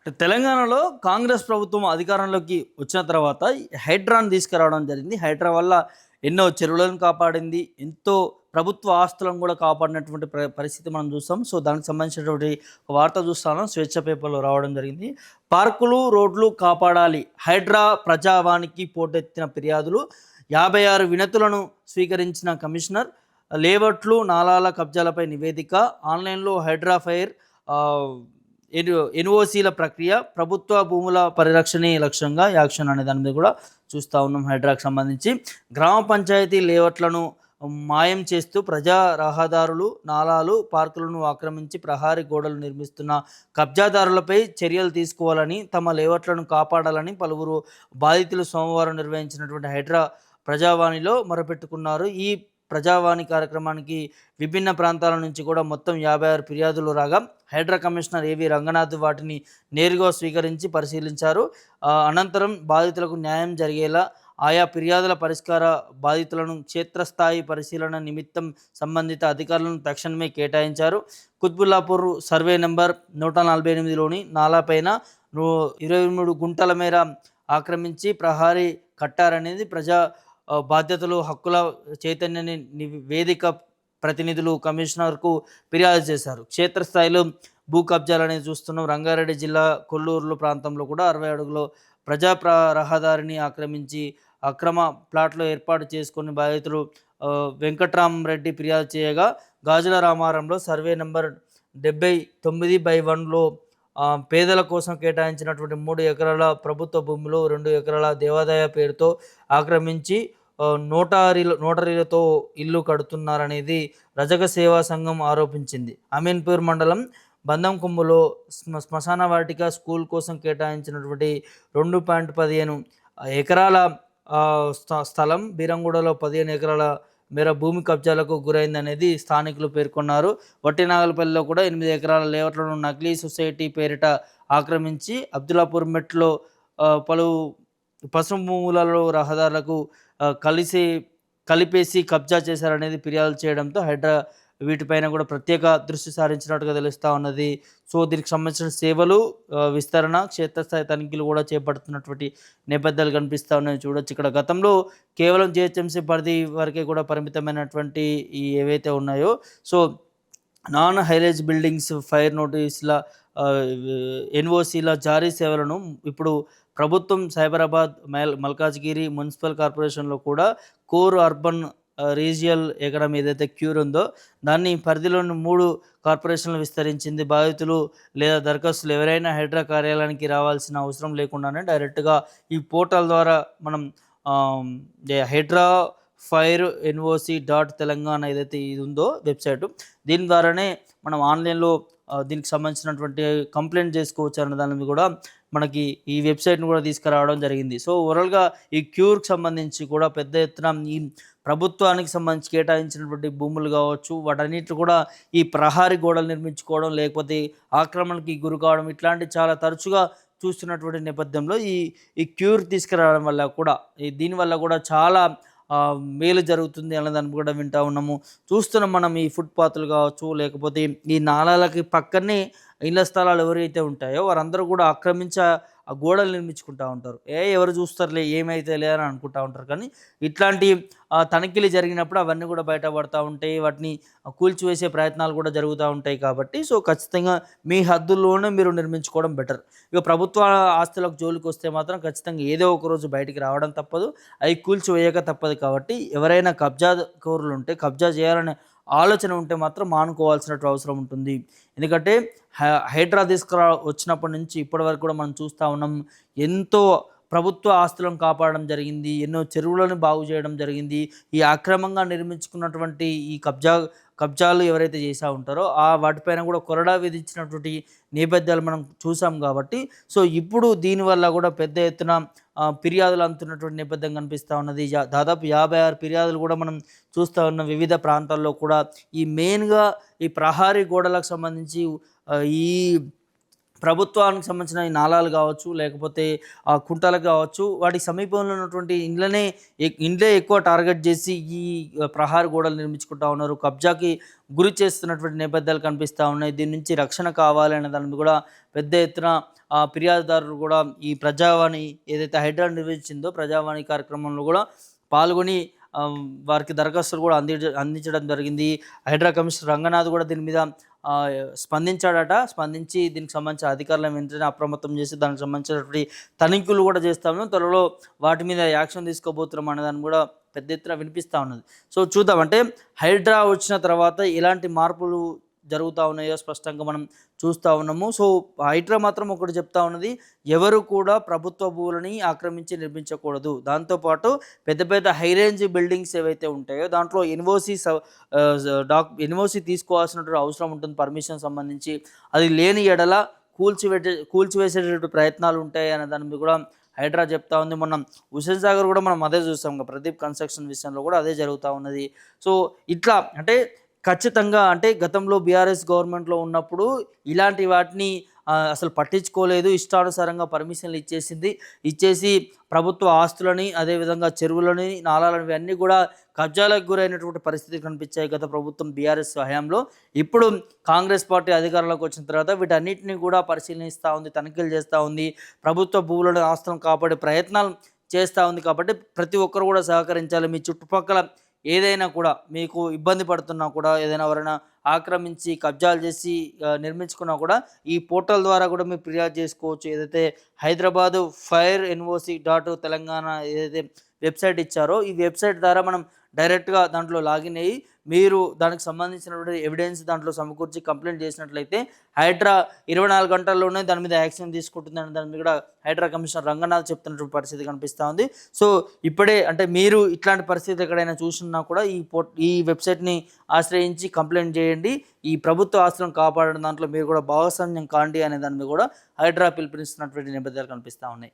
తెలంగాణలో కాంగ్రెస్ ప్రభుత్వం అధికారంలోకి వచ్చిన తర్వాత హైడ్రాను తీసుకురావడం జరిగింది. హైడ్రా వల్ల ఎన్నో చెరువులను కాపాడింది. ఎంతో ప్రభుత్వ ఆస్తులను కూడా కాపాడినటువంటి పరిస్థితి మనం చూస్తాం. సో, దానికి సంబంధించినటువంటి ఒక వార్త చూస్తాను. స్వేచ్ఛ పేపర్‌లో రావడం జరిగింది. పార్కులు, రోడ్లు కాపాడాలి. హైడ్రా ప్రజావానికి పోటెత్తిన ఫిర్యాదులు. 56 వినతులను స్వీకరించిన కమిషనర్. లేఅవుట్లు, నాలాల కబ్జాలపై నివేదిక. ఆన్‌లైన్‌లో హైడ్రా ఫైర్ ఆహ్ ఎన్ఓసీల ప్రక్రియ, ప్రభుత్వ భూముల పరిరక్షణే లక్ష్యంగా యాక్షన్ అనే దాని మీద కూడా చూస్తూ ఉన్నాం. హైడ్రాకు సంబంధించి గ్రామ పంచాయతీ లేఅవుట్లను మాయం చేస్తూ ప్రజా రహదారులు, నాలాలు, పార్కులను ఆక్రమించి ప్రహారీ గోడలు నిర్మిస్తున్న కబ్జాదారులపై చర్యలు తీసుకోవాలని, తమ లేఅవుట్లను కాపాడాలని పలువురు బాధితులు సోమవారం నిర్వహించినటువంటి హైడ్రా ప్రజావాణిలో మొరపెట్టుకున్నారు. ఈ ప్రజావాణి కార్యక్రమానికి విభిన్న ప్రాంతాల నుంచి కూడా మొత్తం 56 ఫిర్యాదులు రాగా హైడ్రా కమిషనర్ ఏవి రంగనాథ్ వాటిని నేరుగా స్వీకరించి పరిశీలించారు. అనంతరం బాధితులకు న్యాయం జరిగేలా ఆయా ఫిర్యాదుల పరిష్కార బాధితులను క్షేత్రస్థాయి పరిశీలన నిమిత్తం సంబంధిత అధికారులను తక్షణమే కేటాయించారు. కుత్బుల్లాపూర్ సర్వే నెంబర్ 148లోని నాలాపైన 23 గుంటల మేర ఆక్రమించి ప్రహారీ కట్టారనేది ప్రజా బాధ్యతలు, హక్కుల చైతన్యాన్ని వేదిక ప్రతినిధులు కమిషనర్కు ఫిర్యాదు చేశారు. క్షేత్రస్థాయిలో భూ కబ్జాలనేది చూస్తున్నాం. రంగారెడ్డి జిల్లా కొల్లూరులో ప్రాంతంలో కూడా 60 అడుగులో ప్రజా రహదారిని ఆక్రమించి అక్రమ ప్లాట్లు ఏర్పాటు చేసుకుని బాధితులు వెంకట్రామరెడ్డి ఫిర్యాదు చేయగా, గాజుల రామారంలో సర్వే నెంబర్ 79/1లో పేదల కోసం కేటాయించినటువంటి 3 ఎకరాల ప్రభుత్వ భూమిలో 2 ఎకరాల దేవాదాయ పేరుతో ఆక్రమించి నోటరీలతో ఇల్లు కడుతున్నారనేది రజక సేవా సంఘం ఆరోపించింది. అమీన్పూర్ మండలం బంధంకొమ్ములో శ్మశాన వాటిక స్కూల్ కోసం కేటాయించినటువంటి 2.15 ఎకరాల స్థలం బీరంగూడలో 15 ఎకరాల మేర భూమి కబ్జాలకు గురైందనేది స్థానికులు పేర్కొన్నారు. వట్టినాగలపల్లిలో కూడా 8 ఎకరాల లేఅవుట్లను నకిలీ సొసైటీ పేరిట ఆక్రమించి అబ్దుల్లాపూర్ మెట్లో పలు పసుపు భూములలో రహదారులకు కలిపేసి కబ్జా చేశారనేది ఫిర్యాదులు చేయడంతో హైడ్రా వీటిపైన కూడా ప్రత్యేక దృష్టి సారించినట్టుగా తెలుస్తూ ఉన్నది. సో, దీనికి సంబంధించిన సేవలు, విస్తరణ, క్షేత్రస్థాయి తనిఖీలు కూడా చేపడుతున్నటువంటి నేపథ్యాలు కనిపిస్తూ ఉన్నాయి. చూడొచ్చు ఇక్కడ గతంలో కేవలం జిహెచ్ఎంసీ పరిధి వరకే కూడా పరిమితమైనటువంటి ఈ ఏవైతే ఉన్నాయో, so non high rise buildings fire నోటీసుల ఎన్ఓసీల జారీ సేవలను ఇప్పుడు ప్రభుత్వం సైబరాబాద్, మల్కాజ్గిరి మున్సిపల్ కార్పొరేషన్లో కూడా కోర్ అర్బన్ రీజియల్ ఎకడమీ ఏదైతే క్యూర్ ఉందో దాన్ని పరిధిలోని 3 కార్పొరేషన్లు విస్తరించింది. బాధితులు లేదా దరఖాస్తులు ఎవరైనా హైడ్రా కార్యాలయానికి రావాల్సిన అవసరం లేకుండానే డైరెక్ట్గా ఈ పోర్టల్ ద్వారా మనం హైడ్రా ఫైర్ ఎన్ఓసి .తెలంగాణ ఏదైతే ఇది ఉందో వెబ్సైటు, దీని ద్వారానే మనం ఆన్లైన్లో దీనికి సంబంధించినటువంటి కంప్లైంట్ చేసుకోవచ్చు అన్న దాని మీద కూడా మనకి ఈ వెబ్సైట్ని కూడా తీసుకురావడం జరిగింది. సో, ఓవరాల్గా ఈ క్యూర్కి సంబంధించి కూడా పెద్ద ఎత్తున ఈ ప్రభుత్వానికి సంబంధించి కేటాయించినటువంటి భూములు కావచ్చు, వాటన్నిటి కూడా ఈ ప్రహారీ గోడలు నిర్మించుకోవడం, లేకపోతే ఆక్రమణకి గురి కావడం, ఇట్లాంటి చాలా తరచుగా చూస్తున్నటువంటి నేపథ్యంలో ఈ క్యూర్ తీసుకురావడం వల్ల కూడా దీనివల్ల కూడా చాలా మేలు జరుగుతుంది అన్నదాన్ని కూడా వింటూ ఉన్నాము. చూస్తున్నాం మనం ఈ ఫుట్పాత్లు కావచ్చు, లేకపోతే ఈ నాలాలకి పక్కనే ఇళ్ల స్థలాలు ఎవరైతే ఉంటాయో వారందరూ కూడా ఆక్రమించి ఆ గోడలు నిర్మించుకుంటూ ఉంటారు. ఎవరు చూస్తారులే, ఏమైతేలే అని అనుకుంటూ ఉంటారు. కానీ ఇట్లాంటి తనిఖీలు జరిగినప్పుడు అవన్నీ కూడా బయటపడుతూ ఉంటాయి. వాటిని కూల్చివేసే ప్రయత్నాలు కూడా జరుగుతూ ఉంటాయి. కాబట్టి సో, ఖచ్చితంగా మీ హద్దుల్లోనే మీరు నిర్మించుకోవడం బెటర్. ఇక ప్రభుత్వ ఆస్తులకు జోలికి వస్తే మాత్రం ఖచ్చితంగా ఏదో ఒక రోజు బయటికి రావడం తప్పదు, అవి కూల్చివేయక తప్పదు. కాబట్టి ఎవరైనా కబ్జా కోరులు ఉంటే, కబ్జా చేయాలనే ఆలోచన ఉంటే మాత్రం మానుకోవాల్సినటువంటి అవసరం ఉంటుంది. ఎందుకంటే హైడ్రా వచ్చినప్పటి నుంచి ఇప్పటి వరకు కూడా మనం చూస్తూ ఉన్నాం. ఎంతో ప్రభుత్వ ఆస్తులను కాపాడడం జరిగింది, ఎన్నో చెరువులను బాగు చేయడం జరిగింది. ఈ అక్రమంగా నిర్మించుకున్నటువంటి ఈ కబ్జాలు ఎవరైతే చేస్తూ ఉంటారో వాటిపైన కూడా కొరడా విధించినటువంటి నేపథ్యాలు మనం చూసాం. కాబట్టి సో, ఇప్పుడు దీనివల్ల కూడా పెద్ద ఎత్తున ఫిర్యాదులు అందుతున్నటువంటి నేపథ్యం కనిపిస్తూ ఉన్నది. దాదాపు 56 ఫిర్యాదులు కూడా మనం చూస్తూ ఉన్న వివిధ ప్రాంతాల్లో కూడా ఈ మెయిన్గా ఈ ప్రహారీ గోడలకు సంబంధించి ఈ ప్రభుత్వానికి సంబంధించిన ఈ నాలాలు కావచ్చు, లేకపోతే కుంటలకు కావచ్చు, వాటి సమీపంలో ఉన్నటువంటి ఇండ్లే ఎక్కువ టార్గెట్ చేసి ఈ ప్రహారీ గోడలు నిర్మించుకుంటా ఉన్నారు. కబ్జాకి గురి చేస్తున్నటువంటి నేపథ్యాలు కనిపిస్తా ఉన్నాయి. దీని నుంచి రక్షణ కావాలి అనే దాని మీద కూడా పెద్ద ఎత్తున ఫిర్యాదుదారులు కూడా ఈ ప్రజావాణి ఏదైతే హైడ్రా నిర్వహించిందో ప్రజావాణి కార్యక్రమంలో కూడా పాల్గొని వారికి దరఖాస్తులు కూడా అందించడం జరిగింది. హైడ్రా కమిషనర్ రంగనాథ్ కూడా దీని మీద స్పందించాడట. స్పందించి దీనికి సంబంధించిన అధికారులను వెంటనే అప్రమత్తం చేసి దానికి సంబంధించినటువంటి తనిఖీలు కూడా చేస్తాము, త్వరలో వాటి మీద యాక్షన్ తీసుకోబోతున్నాం అనేదాన్ని కూడా పెద్ద ఎత్తున వినిపిస్తూ ఉన్నది. సో చూద్దాం, అంటే హైడ్రా వచ్చిన తర్వాత ఎలాంటి మార్పులు జరుగుతూ ఉన్నాయో స్పష్టంగా మనం చూస్తూ ఉన్నాము. సో హైడ్రా మాత్రం ఒకటి చెప్తా ఉన్నది, ఎవరు కూడా ప్రభుత్వ భూములని ఆక్రమించి నిర్మించకూడదు. దాంతోపాటు పెద్ద పెద్ద హై రేంజ్ బిల్డింగ్స్ ఏవైతే ఉంటాయో దాంట్లో ఎన్ఓసి తీసుకోవాల్సినటువంటి అవసరం ఉంటుంది పర్మిషన్ సంబంధించి. అది లేని ఎడల కూల్చివేసేటటువంటి ప్రయత్నాలు ఉంటాయి అనే దాని మీద కూడా హైడ్రా చెప్తా ఉంది. మొన్న హుస్సేన్ సాగర్ కూడా మనం అదే చూస్తాం, ప్రదీప్ కన్స్ట్రక్షన్ విషయంలో కూడా అదే జరుగుతూ ఉన్నది. సో ఇట్లా అంటే ఖచ్చితంగా అంటే గతంలో బీఆర్ఎస్ గవర్నమెంట్లో ఉన్నప్పుడు ఇలాంటి వాటిని అసలు పట్టించుకోలేదు. ఇష్టానుసారంగా పర్మిషన్లు ఇచ్చేసి ప్రభుత్వ ఆస్తులని, అదేవిధంగా చెరువులని, నాలాలని ఇవన్నీ కూడా కబ్జాలకు గురైనటువంటి పరిస్థితి కనిపించాయి గత ప్రభుత్వం బీఆర్ఎస్ హయాంలో. ఇప్పుడు కాంగ్రెస్ పార్టీ అధికారంలోకి వచ్చిన తర్వాత వీటన్నిటిని కూడా పరిశీలిస్తూ ఉంది, తనిఖీలు చేస్తూ ఉంది, ప్రభుత్వ భూములను ఆస్తులను కాపాడే ప్రయత్నాలు చేస్తూ ఉంది. కాబట్టి ప్రతి ఒక్కరు కూడా సహకరించాలి. మీ చుట్టుపక్కల ఏదైనా కూడా మీకు ఇబ్బంది పడుతున్నా కూడా, ఏదైనా ఎవరైనా ఆక్రమించి కబ్జాలు చేసి నిర్మించుకున్నా కూడా ఈ పోర్టల్ ద్వారా కూడా మీరు ఫిర్యాదు చేసుకోవచ్చు. ఏదైతే హైదరాబాదు ఫైర్ ఎన్ఓసి .తెలంగాణ ఏదైతే వెబ్సైట్ ఇచ్చారో ఈ వెబ్సైట్ ద్వారా మనం డైరెక్ట్గా దాంట్లో లాగిన్ అయ్యి మీరు దానికి సంబంధించినటువంటి ఎవిడెన్స్ దాంట్లో సమకూర్చి కంప్లైంట్ చేసినట్లయితే హైడ్రా 24 గంటల్లోనే దాని మీద యాక్షన్ తీసుకుంటుందని దాని మీద కూడా హైడ్రా కమిషనర్ రంగనాథ్ చెప్తున్నటువంటి పరిస్థితి కనిపిస్తూ ఉంది. సో ఇప్పుడే అంటే మీరు ఇట్లాంటి పరిస్థితి ఎక్కడైనా చూసినా కూడా ఈ వెబ్సైట్ని ఆశ్రయించి కంప్లైంట్ చేయండి. ఈ ప్రభుత్వ ఆస్తులను కాపాడడం దాంట్లో మీరు కూడా భాగస్వామ్యం కాండి అనే దాని మీద కూడా హైడ్రా పిలుపునిస్తున్నటువంటి నేపథ్యాలు కనిపిస్తూ ఉన్నాయి.